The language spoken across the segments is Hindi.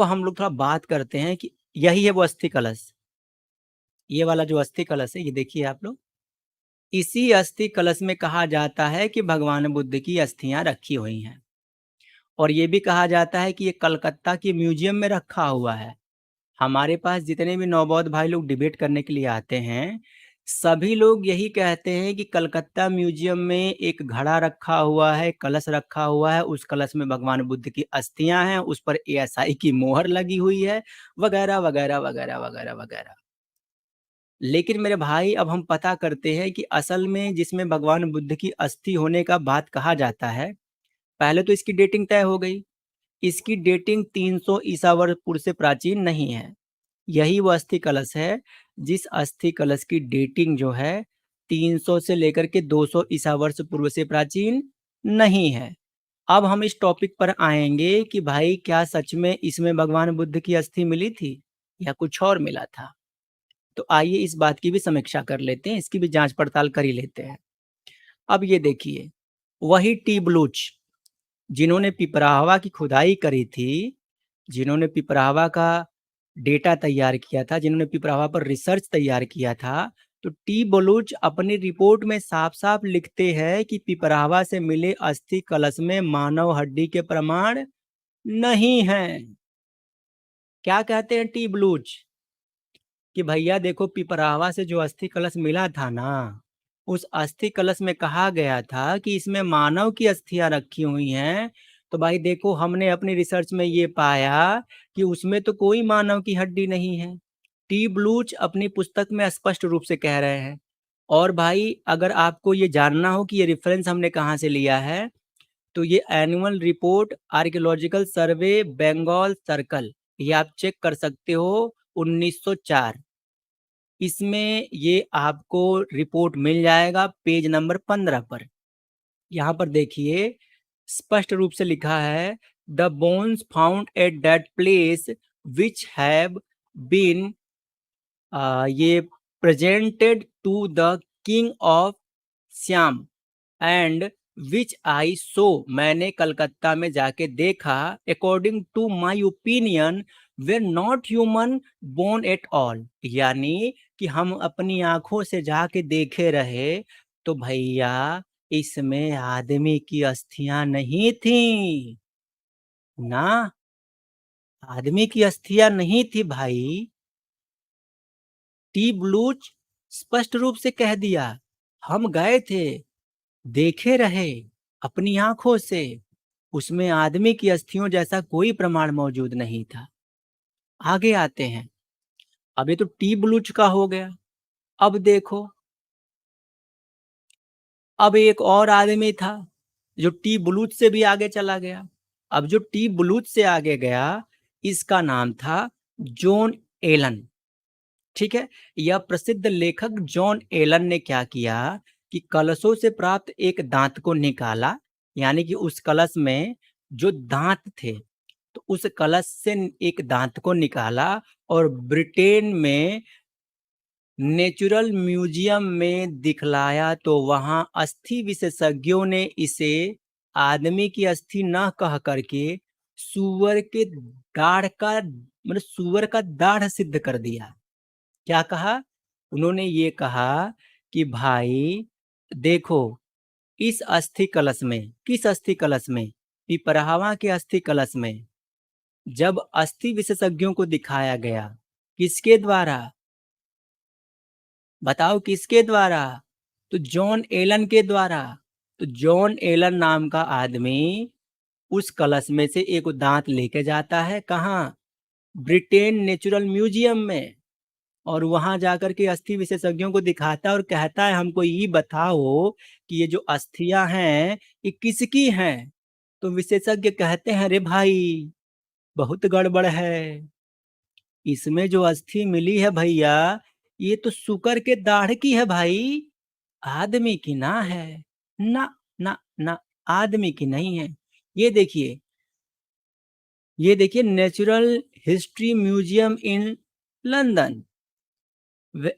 तो हम लोग थोड़ा बात करते हैं कि यही है वो अस्थि कलश। ये वाला जो अस्थि कलश है, ये देखिए आप लोग। इसी अस्थि कलश में कहा जाता है कि भगवान बुद्ध की अस्थियां रखी हुई हैं, और ये भी कहा जाता है कि ये कलकत्ता के म्यूजियम में रखा हुआ है। हमारे पास जितने भी नवबौद्ध भाई लोग डिबेट करने के लिए आते हैं, सभी लोग यही कहते हैं कि कलकत्ता म्यूजियम में एक घड़ा रखा हुआ है, कलश रखा हुआ है, उस कलश में भगवान बुद्ध की अस्थियां हैं, उस पर एएसआई की मोहर लगी हुई है, वगैरह वगैरह वगैरह वगैरह वगैरह। लेकिन मेरे भाई, अब हम पता करते हैं कि असल में जिसमें भगवान बुद्ध की अस्थि होने का बात कहा जाता है, पहले तो इसकी डेटिंग तय हो गई। इसकी डेटिंग 300 ईसा वर्ष पूर्व से प्राचीन नहीं है। यही वो अस्थि कलश है जिस अस्थि कलश की डेटिंग जो है 300 से लेकर के 200 ईसा वर्ष पूर्व से प्राचीन नहीं है। अब हम इस टॉपिक पर आएंगे कि भाई क्या सच में इसमें भगवान बुद्ध की अस्थि मिली थी या कुछ और मिला था। तो आइए इस बात की भी समीक्षा कर लेते हैं, इसकी भी जांच पड़ताल कर ही लेते हैं। अब ये देखिए, वही टी बलूच जिन्होंने पिपराहवा की खुदाई करी थी, जिन्होंने पिपराहवा का डेटा तैयार किया था, जिन्होंने पिपराहवा पर रिसर्च तैयार किया था, तो टी बलूच अपनी रिपोर्ट में साफ-साफ लिखते हैं कि पिपराहवा से मिले अस्थि कलश में मानव हड्डी के प्रमाण नहीं हैं। क्या कहते हैं टी बलूच? कि भैया देखो, पिपराहवा से जो अस्थि कलश मिला था ना, उस अस्थि कलश में कहा गया था कि इसमें मानव की अस्थियां रखी हुई हैं। तो भाई देखो, हमने अपनी रिसर्च में ये पाया कि उसमें तो कोई मानव की हड्डी नहीं है। टी ब्लूच अपनी पुस्तक में स्पष्ट रूप से कह रहे हैं। और भाई, अगर आपको ये जानना हो कि ये रेफरेंस हमने कहाँ से लिया है, तो ये annual report archaeological survey Bengal circle, ये आप चेक कर सकते हो, 1904। इसमें ये आपको रिपोर्ट मिल जाएगा पेज नंबर 15 पर। यहाँ पर देखिए, स्पष्ट रूप से लिखा है, the bones found at that place which have been ये presented to the king of Siam and which I saw, मैंने कलकत्ता में जाके देखा, according to my opinion were not human bone at all. यानी कि हम अपनी आंखों से जाके देखे रहे, तो भैया इसमें आदमी की अस्थियां नहीं थी ना, आदमी की अस्थियां नहीं थी भाई। टी ब्लूच स्पष्ट रूप से कह दिया, हम गए थे, देखे रहे अपनी आंखों से, उसमें आदमी की अस्थियों जैसा कोई प्रमाण मौजूद नहीं था। आगे आते हैं। अब ये तो टी ब्लूच का हो गया। अब देखो, अब एक और आदमी था जो टी ब्लूच से भी आगे चला गया। अब जो टी ब्लूच से आगे गया, इसका नाम था जॉन एलन। ठीक है। यह प्रसिद्ध लेखक जॉन एलन ने क्या किया कि कलशों से प्राप्त एक दांत को निकाला, यानी कि उस कलश में जो दांत थे, तो उस कलश से एक दांत को निकाला और ब्रिटेन में नेचुरल म्यूजियम में दिखलाया। तो वहां अस्थि विशेषज्ञों ने इसे आदमी की अस्थि न कह करके सुअर के दाढ़ का, मतलब सुअर का दाढ़ सिद्ध कर दिया। क्या कहा? उन्होंने ये कहा कि भाई देखो, इस अस्थि कलश में, किस अस्थि कलश में? पिपराहवा के अस्थि कलश में जब अस्थि विशेषज्ञों को दिखाया गया, किसके द्वारा बताओ, किसके द्वारा? तो जॉन एलन के द्वारा। तो जॉन एलन नाम का आदमी उस कलश में से एक दांत लेके जाता है, कहाँ? ब्रिटेन नेचुरल म्यूजियम में। और वहां जाकर के अस्थि विशेषज्ञों को दिखाता है और कहता है, हमको ये बताओ कि ये जो अस्थियां हैं ये किसकी हैं? तो विशेषज्ञ कहते हैं, अरे भाई बहुत गड़बड़ है, इसमें जो अस्थि मिली है भैया, ये तो सुकर के दाढ़ की है भाई, आदमी की ना है। ना ना ना, आदमी की नहीं है। ये देखिए, ये देखिए, natural history museum in London,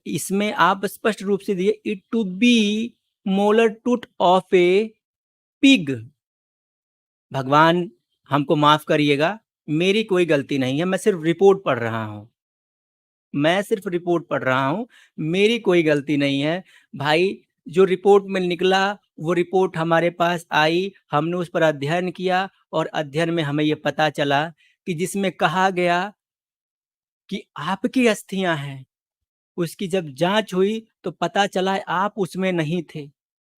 इसमें आप स्पष्ट रूप से दिए, it to be molar tooth of a pig. भगवान हमको माफ करिएगा, मेरी कोई गलती नहीं है, मैं सिर्फ रिपोर्ट पढ़ रहा हूँ। मैं सिर्फ रिपोर्ट पढ़ रहा हूँ, मेरी कोई गलती नहीं है। भाई, जो रिपोर्ट में निकला, वो रिपोर्ट हमारे पास आई, हमने उस पर अध्ययन किया और अध्ययन में हमें ये पता चला कि जिसमें कहा गया कि आपकी अस्थियाँ हैं, उसकी जब जाँच हुई तो पता चला आप उसमें नहीं थे।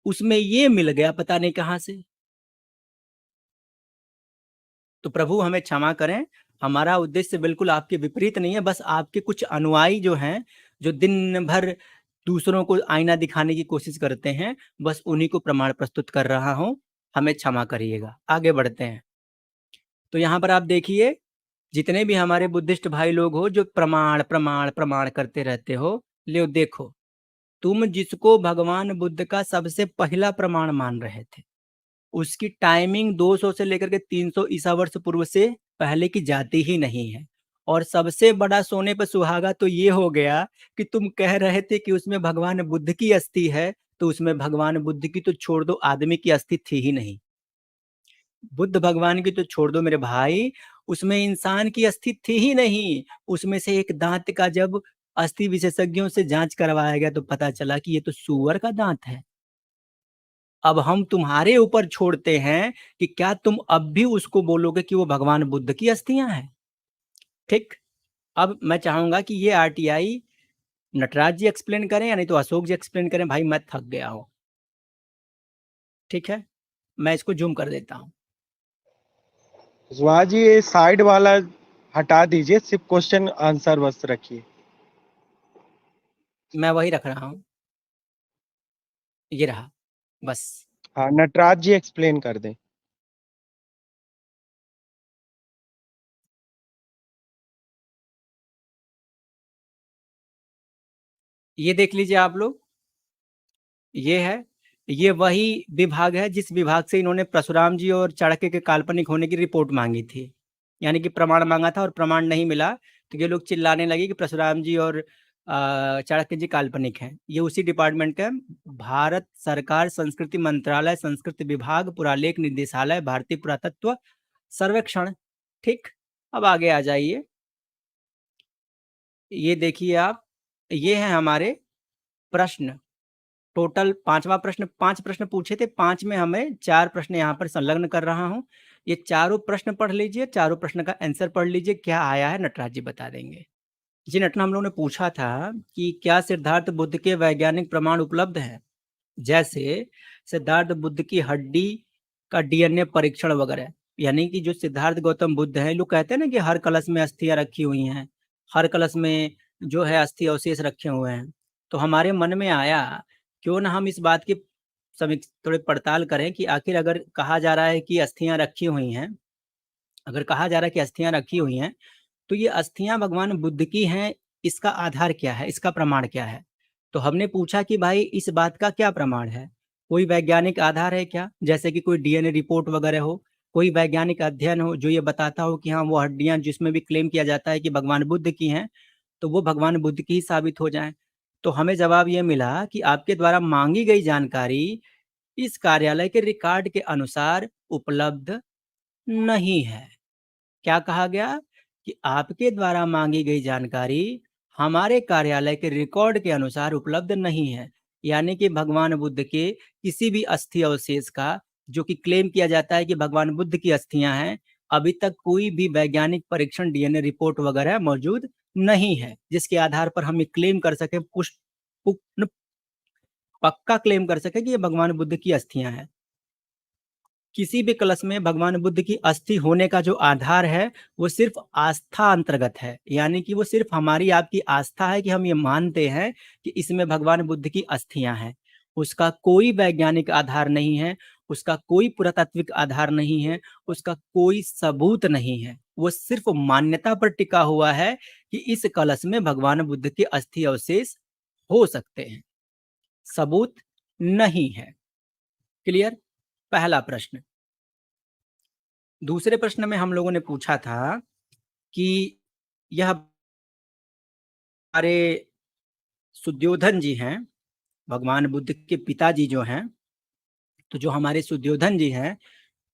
उसमें ये मिल गया पता नहीं कहाँ से। तो प्रभु हमें क्षमा करें, हमारा उद्देश्य बिल्कुल आपके विपरीत नहीं है, बस आपके कुछ अनुयायी जो हैं, जो दिन भर दूसरों को आईना दिखाने की कोशिश करते हैं, बस उन्हीं को प्रमाण प्रस्तुत कर रहा हूँ, हमें क्षमा करिएगा। आगे बढ़ते हैं। तो यहाँ पर आप देखिए, जितने भी हमारे बुद्धिस्ट भाई लोग हो, जो प्रमाण, प्रमाण, प्रमाण करते रहते हो, लो देखो, तुम जिसको भगवान बुद्ध का सबसे पहला प्रमाण मान रहे थे, उसकी टाइमिंग 200 से लेकर के 300 ईसा वर्ष पूर्व से पहले की जाती ही नहीं है। और सबसे बड़ा सोने पे सुहागा तो ये हो गया कि तुम कह रहे थे कि उसमें भगवान बुद्ध की अस्थि है, तो उसमें भगवान बुद्ध की तो छोड़ दो, आदमी की अस्थि थी ही नहीं। बुद्ध भगवान की तो छोड़ दो मेरे भाई, उसमें इंसान की अस्थि थी ही नहीं। उसमें से एक दांत का जब अस्थि विशेषज्ञों से जांच करवाया गया तो पता चला कि ये तो सूअर का दांत है। अब हम तुम्हारे ऊपर छोड़ते हैं कि क्या तुम अब भी उसको बोलोगे कि वो भगवान बुद्ध की अस्थियां हैं। ठीक। अब मैं चाहूंगा कि ये आरटीआई नटराज जी एक्सप्लेन करें या नहीं तो अशोक जी एक्सप्लेन करें, भाई मैं थक गया हूं। ठीक है, मैं इसको जूम कर देता हूं। कुशवाहा जी, ये साइड वाला हटा दीजिए, सिर्फ क्वेश्चन आंसर बस रखिए। मैं वही रख रहा हूं, ये रहा बस। हाँ, नटराज जी एक्सप्लेन कर दें। ये देख लीजिए आप लोग, ये है, ये वही विभाग है जिस विभाग से इन्होंने परशुराम जी और चाणक्य के काल्पनिक होने की रिपोर्ट मांगी थी, यानी कि प्रमाण मांगा था और प्रमाण नहीं मिला, तो ये लोग चिल्लाने लगे कि परशुराम जी और चाणक्य जी काल्पनिक हैं। ये उसी डिपार्टमेंट का है, भारत सरकार संस्कृति मंत्रालय, संस्कृत विभाग, पुरालेख निदेशालय, भारतीय पुरातत्व सर्वेक्षण। ठीक। अब आगे आ जाइए, ये देखिए आप, ये है हमारे प्रश्न। टोटल पांचवा प्रश्न, 5 प्रश्न पूछे थे, 5 में हमें 4 प्रश्न यहाँ पर संलग्न कर रहा हूँ। ये चारों प्रश्न पढ़ लीजिए, चारों प्रश्न का आंसर पढ़ लीजिए, क्या आया है नटराज जी बता देंगे। जी नटना, हम लोगों ने पूछा था कि क्या सिद्धार्थ बुद्ध के वैज्ञानिक प्रमाण उपलब्ध हैं, जैसे सिद्धार्थ बुद्ध की हड्डी का डीएनए परीक्षण वगैरह। यानी कि जो सिद्धार्थ गौतम बुद्ध है, लोग कहते हैं ना कि हर कलश में अस्थियां रखी हुई हैं, हर कलश में जो है अस्थि अवशेष रखे हुए हैं। तो हमारे मन में आया, क्यों ना हम इस बात की थोड़ी पड़ताल करें कि आखिर अगर कहा जा रहा है कि अस्थियां रखी हुई हैं, अगर कहा जा रहा है कि अस्थियां रखी हुई हैं, तो ये अस्थियां भगवान बुद्ध की हैं, इसका आधार क्या है, इसका प्रमाण क्या है। तो हमने पूछा कि भाई इस बात का क्या प्रमाण है, कोई वैज्ञानिक आधार है क्या, जैसे कि कोई डीएनए रिपोर्ट वगैरह हो, कोई वैज्ञानिक अध्ययन हो जो ये बताता हो कि हाँ वो हड्डियां जिसमें भी क्लेम किया जाता है कि भगवान बुद्ध की हैं, तो वो भगवान बुद्ध की ही साबित हो जाए। तो हमें जवाब ये मिला कि आपके द्वारा मांगी गई जानकारी इस कार्यालय के रिकॉर्ड के अनुसार उपलब्ध नहीं है। क्या कहा गया कि आपके द्वारा मांगी गई जानकारी हमारे कार्यालय के रिकॉर्ड के अनुसार उपलब्ध नहीं है। यानी कि भगवान बुद्ध के किसी भी अस्थि अवशेष का, जो कि क्लेम किया जाता है कि भगवान बुद्ध की अस्थियां हैं, अभी तक कोई भी वैज्ञानिक परीक्षण डीएनए रिपोर्ट वगैरह मौजूद नहीं है जिसके आधार पर हम ये क्लेम कर सके, पक्का क्लेम कर सके कि ये भगवान बुद्ध की अस्थियां हैं। किसी भी कलश में भगवान बुद्ध की अस्थि होने का जो आधार है, वो सिर्फ आस्था अंतर्गत है, यानी कि वो सिर्फ हमारी आपकी आस्था है कि हम ये मानते हैं कि इसमें भगवान बुद्ध की अस्थियां हैं। उसका कोई वैज्ञानिक आधार नहीं है, उसका कोई पुरातात्विक आधार नहीं है, उसका कोई सबूत नहीं है। वो सिर्फ मान्यता पर टिका हुआ है कि इस कलश में भगवान बुद्ध के अस्थि अवशेष हो सकते हैं, सबूत नहीं है। क्लियर। पहला प्रश्न। दूसरे प्रश्न में हम लोगों ने पूछा था कि यह हमारे सुद्योधन जी हैं, भगवान बुद्ध के पिताजी जो हैं, तो जो हमारे सुद्योधन जी हैं,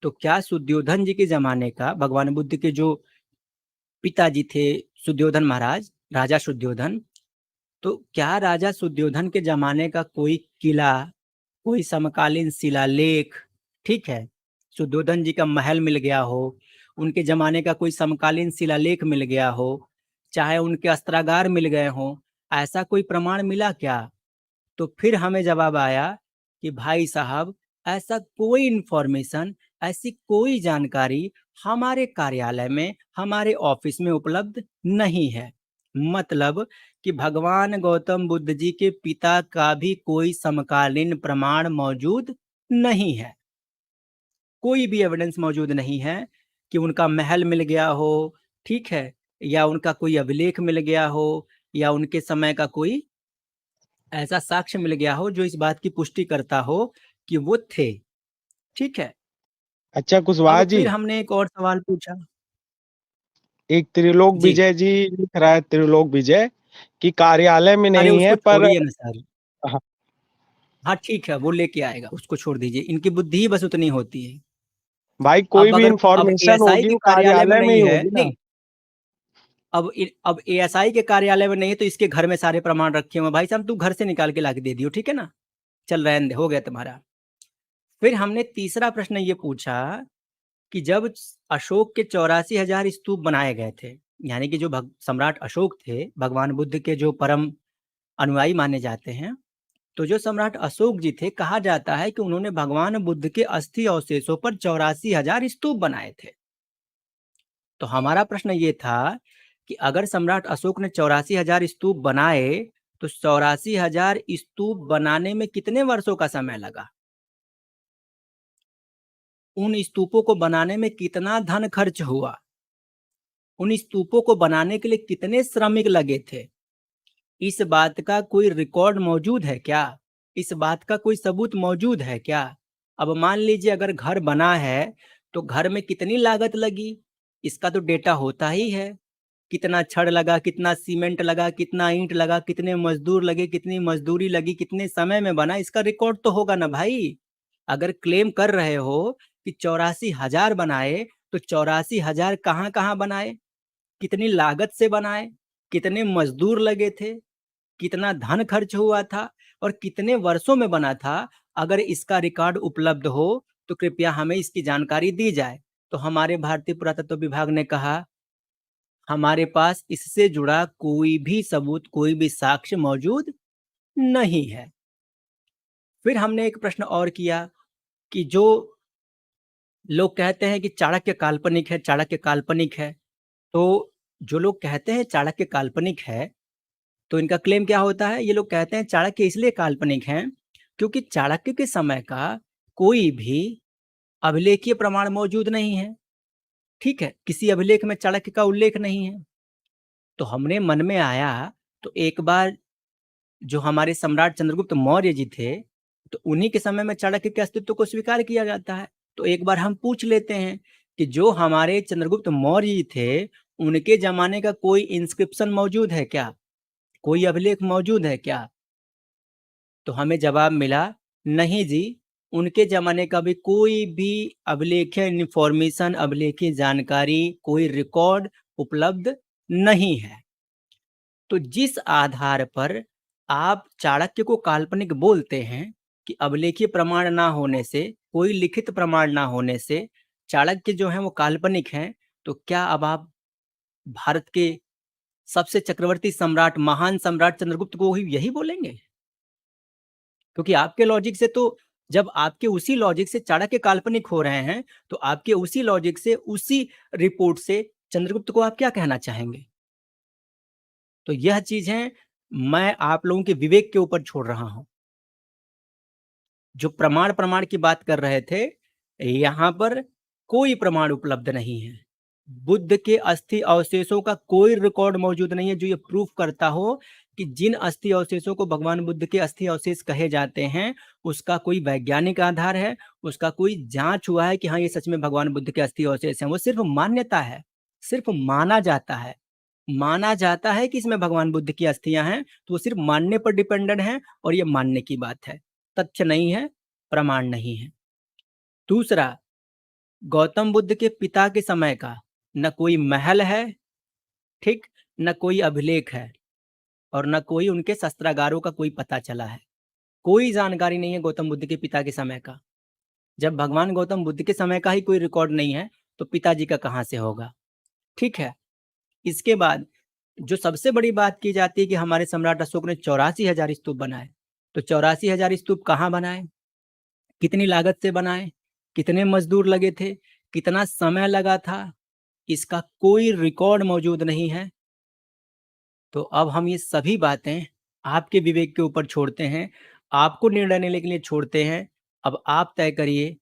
तो क्या सुद्योधन जी के जमाने का भगवान बुद्ध के जो पिताजी थे सुद्योधन महाराज, राजा सुद्योधन। तो क्या राजा सुद्योधन के जमाने का कोई किला, कोई समकालीन शिलालेख, ठीक है, सुद्योधन जी का महल मिल गया हो, उनके जमाने का कोई समकालीन शिलालेख मिल गया हो, चाहे उनके अस्त्रागार मिल गए हों, ऐसा कोई प्रमाण मिला क्या? तो फिर हमें जवाब आया कि भाई साहब, ऐसा कोई इंफॉर्मेशन, ऐसी कोई जानकारी हमारे कार्यालय में, हमारे ऑफिस में उपलब्ध नहीं है। मतलब कि भगवान गौतम बुद्ध जी के पिता का भी कोई समकालीन प्रमाण मौजूद नहीं है। कोई भी एविडेंस मौजूद नहीं है कि उनका महल मिल गया हो, ठीक है, या उनका कोई अभिलेख मिल गया हो, या उनके समय का कोई ऐसा साक्ष्य मिल गया हो जो इस बात की पुष्टि करता हो कि वो थे। ठीक है। अच्छा कुशवाहा अब जी, फिर हमने एक और सवाल पूछा। एक त्रिलोक जी। विजय जी लिख रहा है, त्रिलोक विजय कि कार्यालय में अरे नहीं है उसको पर। छोड़िए ना सर। हाँ, हाँ ठीक है, वो लेके आएगा, उसको छोड़ दीजिए, इनकी बुद्धि ही बस उतनी होती है। भाई कोई भी अब इंफॉर्मेशन एएसआई होगी के वो कार्यालय में कार्यालय में ही नहीं है, होगी ना। नहीं, अब एएसआई के कार्यालय में नहीं है तो इसके घर में सारे प्रमाण रखे हुए हैं। भाई साहब, तू घर से निकाल के ला के दे दियो, ठीक है ना, चल रहने दे, हो गया तुम्हारा। फिर हमने तीसरा प्रश्न ये पूछा कि जब अशोक के 84,000 स्तूप बनाए गए थे, यानी कि जो सम्राट अशोक थे, भगवान बुद्ध के जो परम अनुयायी माने जाते हैं, तो जो सम्राट अशोक जी थे, कहा जाता है कि उन्होंने भगवान बुद्ध के अस्थि अवशेषों पर 84,000 स्तूप बनाए थे। तो हमारा प्रश्न ये था कि अगर सम्राट अशोक ने 84,000 स्तूप बनाए, तो 84,000 स्तूप बनाने में कितने वर्षों का समय लगा? उन स्तूपों को बनाने में कितना धन खर्च हुआ? उन स्तूपों को बनाने के लिए कितने श्रमिक लगे थे? इस बात का कोई रिकॉर्ड मौजूद है क्या? इस बात का कोई सबूत मौजूद है क्या? अब मान लीजिए अगर घर बना है, तो घर में कितनी लागत लगी? इसका तो डेटा होता ही है। कितना छड़ लगा, कितना सीमेंट लगा, कितना ईंट लगा, कितने मजदूर लगे, कितनी मजदूरी लगी, कितने समय में बना, इसका रिकॉर्ड तो होगा ना भाई। अगर क्लेम कर रहे हो कि 84,000 बनाए, तो 84,000 कहाँ कहाँ बनाए, कितनी लागत से बनाए, कितने मजदूर लगे थे, कितना धन खर्च हुआ था, और कितने वर्षों में बना था? अगर इसका रिकॉर्ड उपलब्ध हो तो कृपया हमें इसकी जानकारी दी जाए। तो हमारे भारतीय पुरातत्व विभाग ने कहा, हमारे पास इससे जुड़ा कोई भी सबूत, कोई भी साक्ष्य मौजूद नहीं है। फिर हमने एक प्रश्न और किया कि जो लोग कहते हैं कि चाणक्य काल्पनिक है, चाणक्य काल्पनिक है, तो जो लोग कहते हैं चाणक्य काल्पनिक है, तो इनका क्लेम क्या होता है? ये लोग कहते हैं चाणक्य इसलिए काल्पनिक हैं क्योंकि चाणक्य के समय का कोई भी अभिलेखीय प्रमाण मौजूद नहीं है। ठीक है, किसी अभिलेख में चाणक्य का उल्लेख नहीं है। तो हमने मन में आया, तो एक बार जो हमारे सम्राट चंद्रगुप्त मौर्य जी थे, तो उन्हीं के समय में चाणक्य के अस्तित्व को स्वीकार किया जाता है। तो एक बार हम पूछ लेते हैं कि जो हमारे चंद्रगुप्त मौर्य जी थे, उनके जमाने का कोई इंस्क्रिप्शन मौजूद है क्या? कोई अभिलेख मौजूद है क्या? तो हमें जवाब मिला, नहीं जी, उनके ज़माने का भी कोई भी अभिलेखीय इन्फॉर्मेशन, अभिलेखीय जानकारी, कोई रिकॉर्ड उपलब्ध नहीं है। तो जिस आधार पर आप चाणक्य को काल्पनिक बोलते हैं कि अभिलेखीय प्रमाण ना होने से, कोई लिखित प्रमाण ना होने से चाणक्य जो हैं वो काल्पनिक हैं, तो क्या अब आप भारत के सबसे चक्रवर्ती सम्राट, महान सम्राट चंद्रगुप्त को ही यही बोलेंगे? क्योंकि आपके लॉजिक से तो, जब आपके उसी लॉजिक से चाणक्य काल्पनिक हो रहे हैं, तो आपके उसी लॉजिक से, उसी रिपोर्ट से चंद्रगुप्त को आप क्या कहना चाहेंगे? तो यह चीज़ें मैं आप लोगों के विवेक के ऊपर छोड़ रहा हूं। जो प्रमाण की बात कर रहे थे, यहाँ पर कोई प्रमाण उपलब्ध नहीं है। बुद्ध के अस्थि अवशेषों का कोई रिकॉर्ड मौजूद नहीं है जो ये प्रूफ करता हो कि जिन अस्थि अवशेषों को भगवान बुद्ध के अस्थि अवशेष कहे जाते हैं, उसका कोई वैज्ञानिक आधार है, उसका कोई जांच हुआ है कि हाँ ये सच में भगवान बुद्ध के अस्थि अवशेष हैं। वो सिर्फ मान्यता है, सिर्फ माना जाता है। माना जाता है कि इसमें भगवान बुद्ध की अस्थियां हैं, तो वो सिर्फ मानने पर डिपेंडेंट है, और ये मानने की बात है, तथ्य नहीं है, प्रमाण नहीं है। दूसरा, गौतम बुद्ध के पिता के समय का न कोई महल है, ठीक, न कोई अभिलेख है और न कोई उनके शस्त्रागारों का कोई पता चला है। कोई जानकारी नहीं है गौतम बुद्ध के पिता के समय का। जब भगवान गौतम बुद्ध के समय का ही कोई रिकॉर्ड नहीं है, तो पिताजी का कहाँ से होगा? ठीक है। इसके बाद जो सबसे बड़ी बात की जाती है कि हमारे सम्राट अशोक ने 84,000 स्तूप बनाए। तो 84,000 स्तूप कहाँ बनाए? कितनी लागत से बनाए? कितने मजदूर लगे थे? कितना समय लगा था? इसका कोई रिकॉर्ड मौजूद नहीं है। तो अब हम ये सभी बातें आपके विवेक के ऊपर छोड़ते हैं, आपको निर्णय लेने के लिए छोड़ते हैं। अब आप तय करिए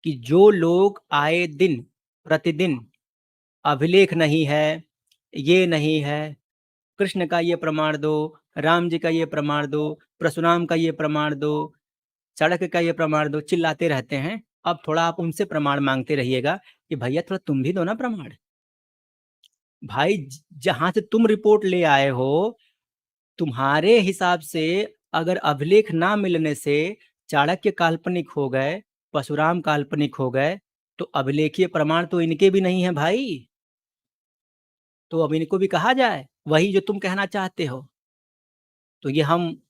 कि जो लोग आए दिन, प्रतिदिन अभिलेख नहीं है, ये नहीं है, कृष्ण का ये प्रमाण दो, राम जी का ये प्रमाण दो, परशुराम का ये प्रमाण दो, चाणक्य का ये प्रमाण दो, चिल्लाते रहते हैं। अब थोड़ा आप उनसे प्रमाण मांगते रहिएगा कि भैया थोड़ा तुम भी दो ना प्रमाण। भाई जहां से तुम रिपोर्ट ले आए हो, तुम्हारे हिसाब से अगर अभिलेख ना मिलने से चाणक्य काल्पनिक हो गए, परशुराम काल्पनिक हो गए, तो अभिलेखीय प्रमाण तो इनके भी नहीं है भाई। तो अब इनको भी कहा जाए वही जो तुम कहना चाहते हो। तो ये हम